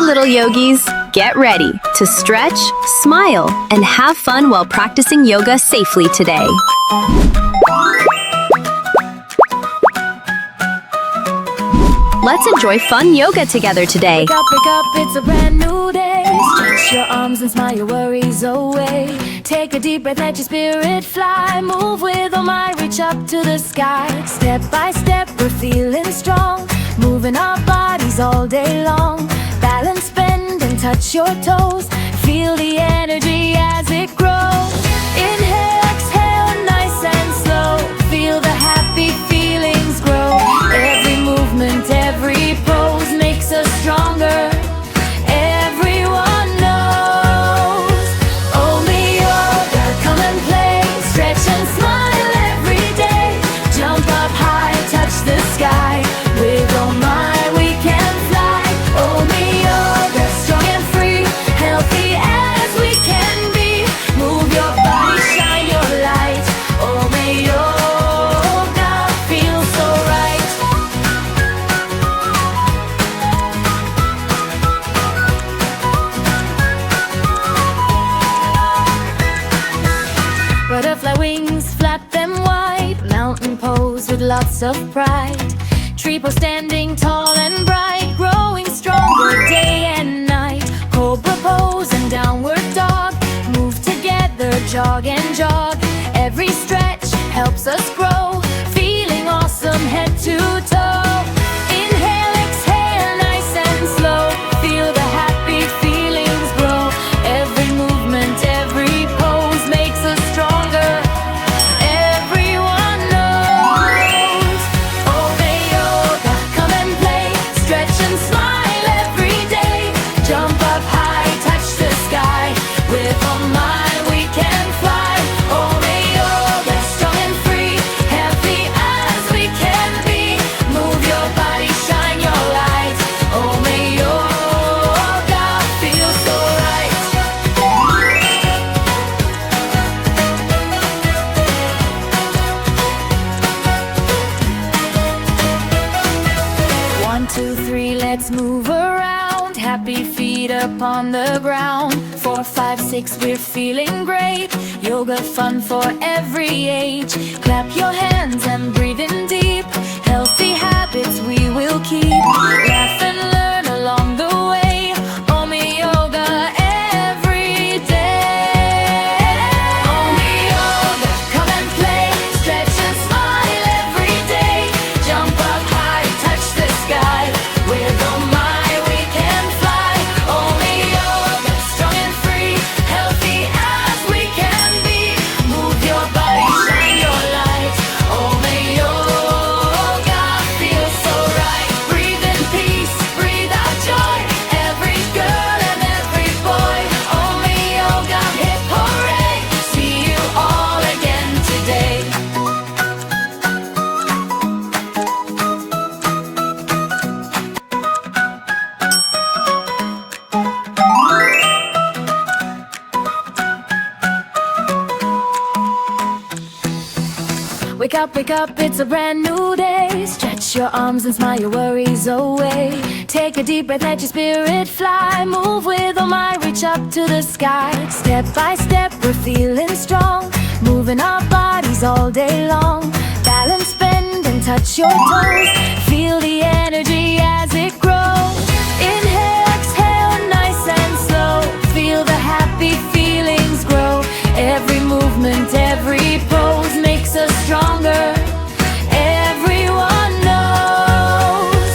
little yogis, get ready to stretch, smile, and have fun while practicing yoga safely today. Let's enjoy fun yoga together today. Wake up, it's a brand new day. Stretch your arms and smile your worries away. Take a deep breath, let your spirit fly. Move with all might, reach up to the sky. Step by step, we're feeling strong. Moving our bodies all day long. Balance, bend, and touch your toes. Feel the energy as it grows. Inhale, exhale, nice and slow. Feel the happy feelings grow. Every movement, every pose makes us stronger. Everyone knows. Only yoga, come and play. Stretch and smile every day. Jump up high, touch the sky. With all might we can fly. Only yoga, strong and free. Healthy as we can be. Move your body, shine your light. Only yoga feels so right. Butterfly wings, flap them wide. Mountain pose with lots of pride. Tree pose standing tall and bright. Growing stronger day and night. Cobra pose and downward dog. Move together, jog and jog. Every stretch helps us grow. Feeling awesome head to toe. Inhale, exhale, nice and slow. Feel the happy feelings grow. Every movement, every pose makes us stronger. Everyone knows. Obey yoga, come and play. Stretch and smile every day. Jump up high, touch the sky. With all might we can fly. Obey yoga, strong and free. Healthy as we can be. Move your body, shine your light. Obey yoga feels so right. 1, 2, 3, let's move around. Happy feet upon the ground. 4, 5, 6, we're feeling great. Yoga fun for every age. Clap your hands and breathe in deep. Healthy habits we will keep. Laugh and learn along the way. Only yoga every day. Only yoga, come and play. Stretch and smile every day. Jump up high, touch the sky. With all might we can fly. Only yoga, strong and free. Healthy as we can be. Move your body, shine your light. Only yoga feels so right. Breathe in peace, breathe out joy. Every girl and every boy. Only yoga, hip hooray. See you all again today. Wake up, it's a brand new day. Stretch your arms and smile your worries away. Take a deep breath, let your spirit fly. Move with all might, reach up to the sky. Step by step, we're feeling strong. Moving our bodies all day long. Balance, bend, and touch your toes. Feel the energy as it grows. Inhale, exhale, nice and slow. Feel the happy feelings grow. Every movement, every pose makes us stronger. Everyone knows.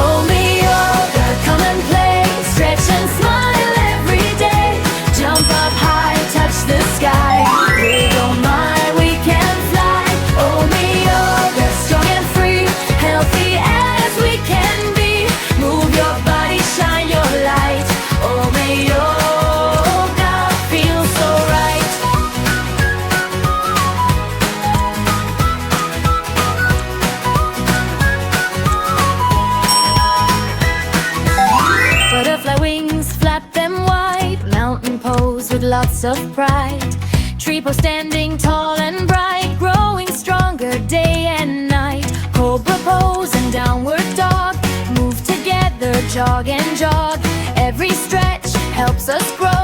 Only yoga, come and play. Stretch and smile every day. Jump up high, touch the sky. With all might we can fly. Only yoga, strong and free. Healthy as we can be. Move your body, shine your light. Only yoga feels so right. Butterfly wings, flap them wide. Mountain pose with lots of pride. Tree pose standing tall and bright. Growing stronger day and night. Cobra pose and downward dog. Move together, jog and jog. Every helps us grow.